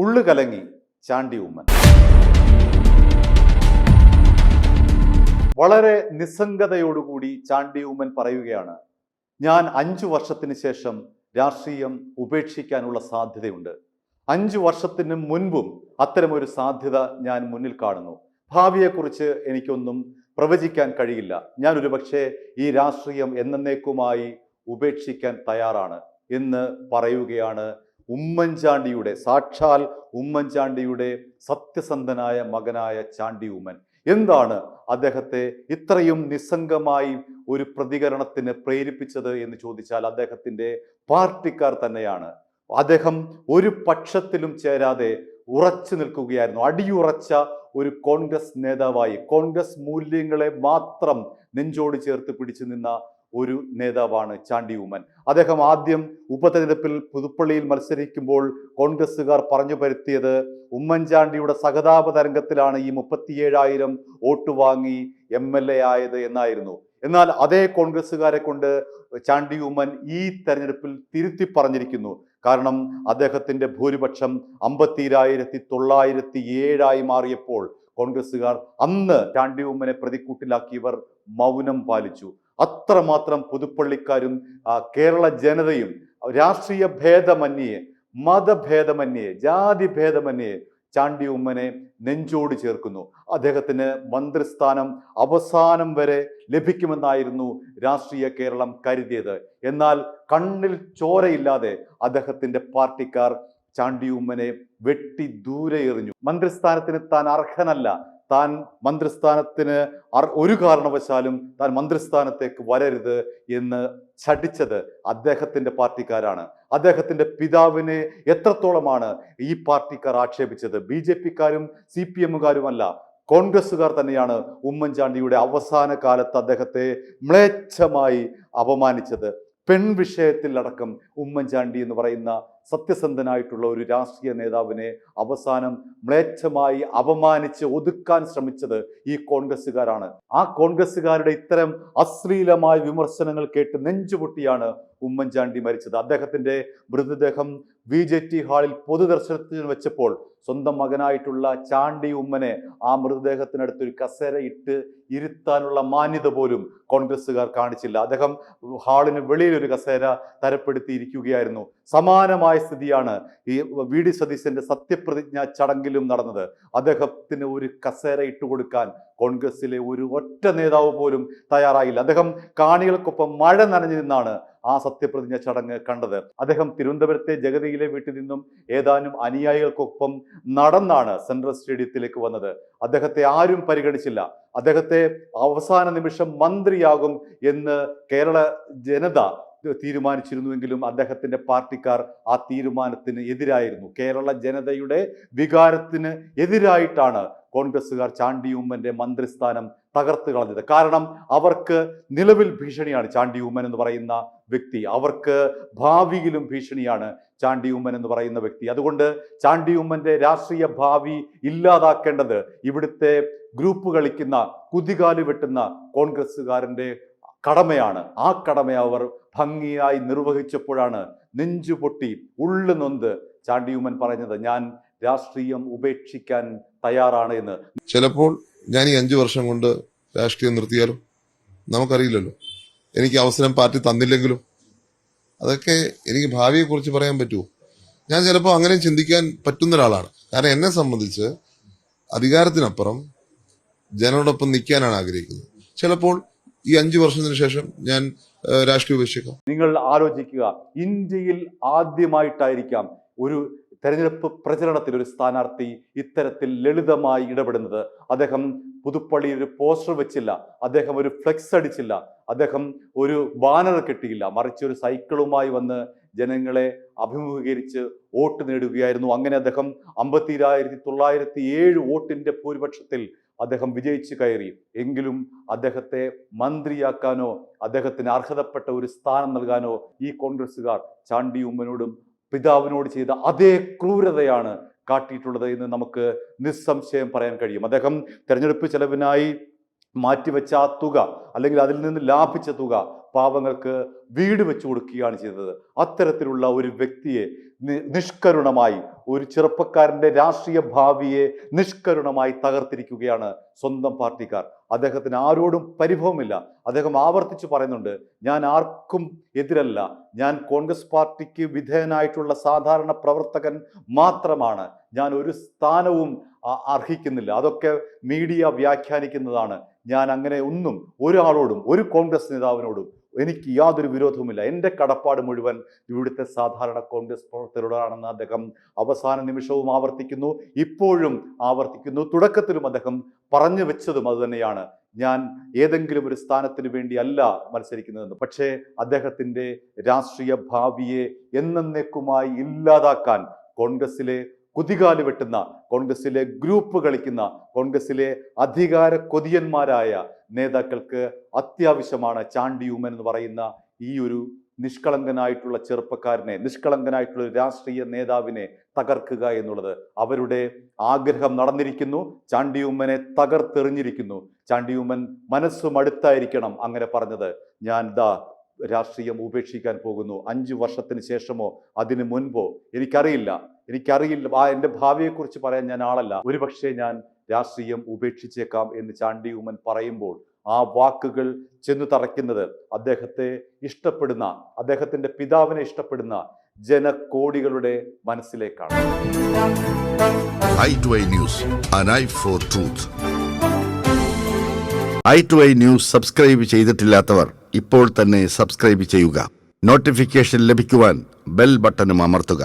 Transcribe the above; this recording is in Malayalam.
ഉള്ളു കലങ്ങി ചാണ്ടി ഉമ്മൻ. വളരെ നിസ്സംഗതയോടുകൂടി ചാണ്ടി ഉമ്മൻ പറയുകയാണ്, ഞാൻ 5 വർഷത്തിന് ശേഷം രാഷ്ട്രീയം ഉപേക്ഷിക്കാനുള്ള സാധ്യതയുണ്ട്. 5 വർഷത്തിന് മുൻപും അത്തരമൊരു സാധ്യത ഞാൻ മുന്നിൽ കാണുന്നു. ഭാവിയെക്കുറിച്ച് എനിക്കൊന്നും പ്രവചിക്കാൻ കഴിയില്ല. ഞാൻ ഒരുപക്ഷെ ഈ രാഷ്ട്രീയം എന്നേക്കുമായി ഉപേക്ഷിക്കാൻ തയ്യാറാണ് എന്ന് പറയുകയാണ് ഉമ്മൻചാണ്ടിയുടെ, സാക്ഷാൽ ഉമ്മൻചാണ്ടിയുടെ സത്യസന്ധനായ മകനായ ചാണ്ടി ഉമ്മൻ. എന്താണ് അദ്ദേഹത്തെ ഇത്രയും നിസ്സംഗമായി ഒരു പ്രതികരണത്തിന് പ്രേരിപ്പിച്ചത് എന്ന് ചോദിച്ചാൽ അദ്ദേഹത്തിൻ്റെ പാർട്ടിക്കാർ തന്നെയാണ്. അദ്ദേഹം ഒരു പക്ഷത്തിലും ചേരാതെ ഉറച്ചു നിൽക്കുകയായിരുന്നു. അടിയുറച്ച ഒരു കോൺഗ്രസ് നേതാവായി, കോൺഗ്രസ് മൂല്യങ്ങളെ മാത്രം നെഞ്ചോട് ചേർത്ത് പിടിച്ചു നിന്ന ഒരു നേതാവാണ് ചാണ്ടി ഉമ്മൻ. അദ്ദേഹം ആദ്യം ഉപതെരഞ്ഞെടുപ്പിൽ പുതുപ്പള്ളിയിൽ മത്സരിക്കുമ്പോൾ കോൺഗ്രസ്സുകാർ പറഞ്ഞു പരത്തിയത് ഉമ്മൻചാണ്ടിയുടെ സഹതാപ തരംഗത്തിലാണ് ഈ 37,000 വോട്ട് വാങ്ങി MLA ആയത് എന്നായിരുന്നു. എന്നാൽ അതേ കോൺഗ്രസ്സുകാരെ കൊണ്ട് ചാണ്ടി ഉമ്മൻ ഈ തെരഞ്ഞെടുപ്പിൽ തിരുത്തി പറഞ്ഞിരിക്കുന്നു. കാരണം അദ്ദേഹത്തിന്റെ ഭൂരിപക്ഷം 52,907 മാറിയപ്പോൾ കോൺഗ്രസ്സുകാർ അന്ന് ചാണ്ടി ഉമ്മനെ പ്രതിക്കൂട്ടിലാക്കിയവർ മൗനം പാലിച്ചു. അത്രമാത്രം പുതുപ്പള്ളിക്കാരും കേരള ജനതയും രാഷ്ട്രീയ ഭേദമന്യേ, മതഭേദമന്യേ, ജാതി ഭേദമന്യേ ചാണ്ടി ഉമ്മനെ നെഞ്ചോട് ചേർക്കുന്നു. അദ്ദേഹത്തിന് മന്ത്രിസ്ഥാനം അവസാനം വരെ ലഭിക്കുമെന്നായിരുന്നു രാഷ്ട്രീയ കേരളം കരുതിയത്. എന്നാൽ കണ്ണിൽ ചോരയില്ലാതെ അദ്ദേഹത്തിന്റെ പാർട്ടിക്കാർ ചാണ്ടി ഉമ്മനെ വെട്ടി ദൂരെ എറിഞ്ഞു. മന്ത്രിസ്ഥാനത്തിന് താൻ അർഹനല്ല, താൻ മന്ത്രിസ്ഥാനത്തിന് ഒരു കാരണവശാലും താൻ മന്ത്രിസ്ഥാനത്തേക്ക് വരരുത് എന്ന് ശഠിച്ചത് അദ്ദേഹത്തിന്റെ പാർട്ടിക്കാരാണ്. അദ്ദേഹത്തിന്റെ പിതാവിനെ എത്രത്തോളമാണ് ഈ പാർട്ടിക്കാർ ആക്ഷേപിച്ചത്? BJP-ക്കാരും CPM-കാരുമല്ല, കോൺഗ്രസ്സുകാർ തന്നെയാണ് ഉമ്മൻചാണ്ടിയുടെ അവസാന കാലത്ത് അദ്ദേഹത്തെ മ്ലേച്ഛമായി അപമാനിച്ചത്. വിഷയത്തിൽ അടക്കം ഉമ്മൻചാണ്ടി എന്ന് പറയുന്ന സത്യസന്ധനായിട്ടുള്ള ഒരു രാഷ്ട്രീയ നേതാവിനെ അവസാനം മ്ലേച്ഛമായി അപമാനിച്ച് ഒതുക്കാൻ ശ്രമിച്ചത് ഈ കോൺഗ്രസ്സുകാരാണ്. ആ കോൺഗ്രസ്സുകാരുടെ ഇത്തരം അശ്ലീലമായ വിമർശനങ്ങൾ കേട്ട് നെഞ്ചുപൊട്ടിയാണ് ഉമ്മൻചാണ്ടി മരിച്ചത്. അദ്ദേഹത്തിന്റെ മൃതദേഹം VJT ഹാളിൽ പൊതുദർശനത്തിന് വെച്ചപ്പോൾ സ്വന്തം മകനായിട്ടുള്ള ചാണ്ടി ഉമ്മനെ ആ മൃതദേഹത്തിനടുത്തൊരു കസേര ഇട്ട് ഇരുത്താനുള്ള മാന്യത പോലും കോൺഗ്രസ്സുകാർ കാണിച്ചില്ല. അദ്ദേഹം ഹാളിന് വെളിയിൽ ഒരു കസേര തരപ്പെടുത്തിയിരിക്കുകയായിരുന്നു. സമാനമായ സ്ഥിതിയാണ് ഈ VD സതീശന്റെ സത്യപ്രതിജ്ഞ ചടങ്ങിലും നടന്നത്. അദ്ദേഹത്തിന് ഒരു കസേര ഇട്ടുകൊടുക്കാൻ കോൺഗ്രസിലെ ഒരു ഒറ്റ നേതാവ് പോലും തയ്യാറായില്ല. അദ്ദേഹം കാണികൾക്കൊപ്പം മഴ നനഞ്ഞു നിന്നാണ് ആ സത്യപ്രതിജ്ഞ ചടങ്ങ് കണ്ടത്. അദ്ദേഹം തിരുവനന്തപുരത്തെ ജഗതിയിലെ വീട്ടിൽ നിന്നും ഏതാനും അനുയായികൾക്കൊപ്പം നടന്നാണ് സെൻട്രൽ സ്റ്റേഡിയത്തിലേക്ക് വന്നത്. അദ്ദേഹത്തെ ആരും പരിഗണിച്ചില്ല. അദ്ദേഹത്തെ അവസാന നിമിഷം മന്ത്രിയാകും എന്ന് കേരള ജനത തീരുമാനിച്ചിരുന്നുവെങ്കിലും അദ്ദേഹത്തിന്റെ പാർട്ടിക്കാർ ആ തീരുമാനത്തിന് എതിരായിരുന്നു. കേരള ജനതയുടെ വികാരത്തിന് എതിരായിട്ടാണ് കോൺഗ്രസ്സുകാർ ചാണ്ടി ഉമ്മന്റെ മന്ത്രിസ്ഥാനം തകർത്ത് കളഞ്ഞത്. കാരണം അവർക്ക് നിലവിൽ ഭീഷണിയാണ് ചാണ്ടി ഉമ്മൻ എന്ന് പറയുന്ന വ്യക്തി. അവർക്ക് ഭാവിയിലും ഭീഷണിയാണ് ചാണ്ടി ഉമ്മൻ എന്ന് പറയുന്ന വ്യക്തി. അതുകൊണ്ട് ചാണ്ടി ഉമ്മന്റെ രാഷ്ട്രീയ ഭാവി ഇല്ലാതാക്കേണ്ടത് ഇവിടുത്തെ ഗ്രൂപ്പ് കളിക്കുന്ന, കുതികാല് വെട്ടുന്ന കോൺഗ്രസ്സുകാരന്റെ കടമയാണ്. ആ കടമ അവർ ഭംഗിയായി നിർവഹിച്ചപ്പോഴാണ് നെഞ്ചുപൊട്ടി ഉള്ളു നൊന്ത് ചാണ്ടി ഉമ്മൻ പറഞ്ഞത്, ഞാൻ രാഷ്ട്രീയം ഉപേക്ഷിക്കാൻ തയ്യാറാണ് എന്ന്. ചിലപ്പോൾ ഞാൻ ഈ 5 വർഷം കൊണ്ട് രാഷ്ട്രീയം നിർത്തിയാലും നമുക്കറിയില്ലല്ലോ. എനിക്ക് അവസരം പാർട്ടി തന്നില്ലെങ്കിലും അതൊക്കെ എനിക്ക് ഭാവിയെക്കുറിച്ച് പറയാൻ പറ്റുമോ? ഞാൻ ചിലപ്പോൾ അങ്ങനെ ചിന്തിക്കാൻ പറ്റുന്ന ഒരാളാണ്. കാരണം എന്നെ സംബന്ധിച്ച് അധികാരത്തിനപ്പുറം ജനങ്ങളോടൊപ്പം നിൽക്കാനാണ് ആഗ്രഹിക്കുന്നത്. ചിലപ്പോൾ ഈ 5 വർഷത്തിന് ശേഷം ഞാൻ രാഷ്ട്രീയം ഉപേക്ഷിക്കാം. നിങ്ങൾ ആലോചിക്കുക, ഇന്ത്യയിൽ ആദ്യമായിട്ടായിരിക്കാം ഒരു തെരഞ്ഞെടുപ്പ് പ്രചരണത്തിൽ ഒരു സ്ഥാനാർത്ഥി ഇത്തരത്തിൽ ലളിതമായി ഇടപെടുന്നത്. അദ്ദേഹം പുതുപ്പള്ളിയിൽ ഒരു പോസ്റ്റർ വെച്ചില്ല, അദ്ദേഹം ഒരു ഫ്ലെക്സ് അടിച്ചില്ല, അദ്ദേഹം ഒരു ബാനർ കെട്ടിയില്ല, മറിച്ച് ഒരു സൈക്കിളുമായി വന്ന് ജനങ്ങളെ അഭിമുഖീകരിച്ച് വോട്ട് നേടുകയായിരുന്നു. അങ്ങനെ അദ്ദേഹം 52,907 വോട്ടിന്റെ ഭൂരിപക്ഷത്തിൽ അദ്ദേഹം വിജയിച്ചു കയറി. എങ്കിലും അദ്ദേഹത്തെ മന്ത്രിയാക്കാനോ അദ്ദേഹത്തിന് അർഹതപ്പെട്ട ഒരു സ്ഥാനം നൽകാനോ ഈ കോൺഗ്രസ്സുകാർ ചാണ്ടി ഉമ്മനോടും പിതാവിനോട് ചെയ്ത അതേ ക്രൂരതയാണ് കാട്ടിയിട്ടുള്ളത് എന്ന് നമുക്ക് നിസ്സംശയം പറയാൻ കഴിയും. അദ്ദേഹം തെരഞ്ഞെടുപ്പ് ചെലവിനായി മാറ്റിവെച്ച ആ തുക, അല്ലെങ്കിൽ അതിൽ നിന്ന് ലാഭിച്ച തുക പാവങ്ങൾക്ക് വീട് വെച്ചു കൊടുക്കുകയാണ് ചെയ്തത്. അത്തരത്തിലുള്ള ഒരു വ്യക്തിയെ നിഷ്കരുണമായി, ഒരു ചെറുപ്പക്കാരന്റെ രാഷ്ട്രീയ ഭാവിയെ നിഷ്കരുണമായി തകർത്തിരിക്കുകയാണ് സ്വന്തം പാർട്ടിക്കാർ. അദ്ദേഹത്തിന് ആരോടും പരിഭവമില്ല. അദ്ദേഹം ആവർത്തിച്ച് പറയുന്നുണ്ട്, ഞാൻ ആർക്കും എതിരല്ല, ഞാൻ കോൺഗ്രസ് പാർട്ടിക്ക് വിധേയനായിട്ടുള്ള സാധാരണ പ്രവർത്തകൻ മാത്രമാണ്, ഞാൻ ഒരു സ്ഥാനവും അർഹിക്കുന്നില്ല, അതൊക്കെ മീഡിയ വ്യാഖ്യാനിക്കുന്നതാണ്, ഞാൻ അങ്ങനെ ഒന്നും ഒരാളോടും ഒരു കോൺഗ്രസ് നേതാവിനോടും എനിക്ക് യാതൊരു വിരോധവുമില്ല, എൻ്റെ കടപ്പാട് മുഴുവൻ ഇവിടുത്തെ സാധാരണ കോൺഗ്രസ് പ്രവർത്തകരോടാണെന്ന് അദ്ദേഹം അവസാന നിമിഷവും ആവർത്തിക്കുന്നു, ഇപ്പോഴും ആവർത്തിക്കുന്നു. തുടക്കത്തിലും അദ്ദേഹം പറഞ്ഞു വെച്ചതും അതുതന്നെയാണ്, ഞാൻ ഏതെങ്കിലും ഒരു സ്ഥാനത്തിന് വേണ്ടി അല്ല മത്സരിക്കുന്നതെന്ന്. പക്ഷേ അദ്ദേഹത്തിൻ്റെ രാഷ്ട്രീയ ഭാവിയെ എന്നേക്കുമായി ഇല്ലാതാക്കാൻ കോൺഗ്രസിലെ കുതികാല് വെട്ടുന്ന, കോൺഗ്രസിലെ ഗ്രൂപ്പ് കളിക്കുന്ന, കോൺഗ്രസിലെ അധികാര കൊതിയന്മാരായ നേതാക്കൾക്ക് അത്യാവശ്യമാണ് ചാണ്ടി ഉമ്മൻ എന്ന് പറയുന്ന ഈ ഒരു നിഷ്കളങ്കനായിട്ടുള്ള ചെറുപ്പക്കാരനെ, നിഷ്കളങ്കനായിട്ടുള്ള ഒരു രാഷ്ട്രീയ നേതാവിനെ തകർക്കുക എന്നുള്ളത്. അവരുടെ ആഗ്രഹം നടന്നിരിക്കുന്നു. ചാണ്ടി ഉമ്മനെ തകർത്തെറിഞ്ഞിരിക്കുന്നു. ചാണ്ടി ഉമ്മൻ മനസ്സും അടുത്തായിരിക്കണം അങ്ങനെ പറഞ്ഞത്. ഞാൻ രാഷ്ട്രീയം ഉപേക്ഷിക്കാൻ പോകുന്നു, 5 വർഷത്തിന് ശേഷമോ അതിനു മുൻപോ എനിക്കറിയില്ല. എൻ്റെ ഭാവിയെക്കുറിച്ച് പറയാൻ ഞാൻ ആളല്ല. ഒരുപക്ഷെ ഞാൻ രാഷ്ട്രീയം ഉപേക്ഷിച്ചേക്കാം എന്ന് ചാണ്ടി ഉമ്മൻ പറയുമ്പോൾ ആ വാക്കുകൾ ചെന്നു തറയ്ക്കുന്നത് അദ്ദേഹത്തെ ഇഷ്ടപ്പെടുന്ന, അദ്ദേഹത്തിൻ്റെ പിതാവിനെ ഇഷ്ടപ്പെടുന്ന ജനകോടികളുടെ മനസ്സിലേക്കാണ്. i2i News, an eye for truth. i2i News subscribe ചെയ്തിട്ടില്ലാത്തവർ ഇപ്പോൾ തന്നെ സബ്സ്ക്രൈബ് ചെയ്യുക. നോട്ടിഫിക്കേഷൻ ലഭിക്കുവാൻ ബെൽ ബട്ടണും അമർത്തുക.